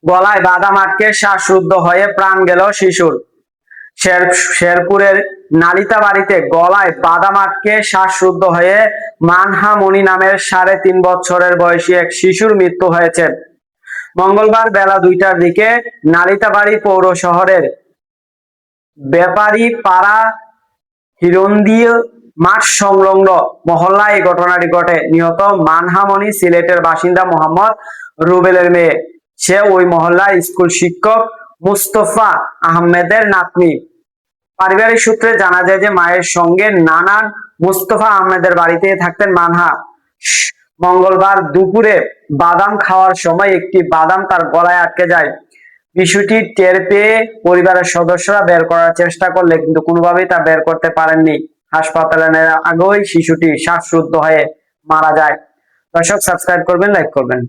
গলায় বাদাম আটকে শ্বাসরুদ্ধ হয়ে প্রাণ গেল শিশুর। শেরপুরের নালিতাবাড়ীতে গলায় বাদাম আটকে শ্বাসরুদ্ধ হয়ে মানহামণি নামের ৩.৫ বছরের বয়সী এক শিশুর মৃত্যু হয়েছে। মঙ্গলবার বেলা ২টার দিকে নালিতাবাড়ী পৌর শহরের ব্যাপারী পাড়া হিরন্দি মাঠ সংলগ্ন মহল্লায় এই ঘটনাটি ঘটে। নিহত মানহামণি সিলেটের বাসিন্দা মোহাম্মদ রুবেলের মেয়ে। সে ওই মহল্লার স্কুল শিক্ষক মুস্তফা আহমেদের নাতনি। পারিবারিক সূত্রে জানা যায় যে মায়ের সঙ্গে নানান মুস্তফা আহমেদের বাড়িতে থাকতেন মানহা। মঙ্গলবার দুপুরে বাদাম খাওয়ার সময় একটি বাদাম তার গলায় আটকে যায়। বিষয়টি টের পেয়ে পরিবারের সদস্যরা বের করার চেষ্টা করলে কিন্তু কোনোভাবেই তা বের করতে পারেননি। হাসপাতালে নেওয়ার আগেই শিশুটি শ্বাসরুদ্ধ হয়ে মারা যায়। দর্শক, সাবস্ক্রাইব করবেন, লাইক করবেন।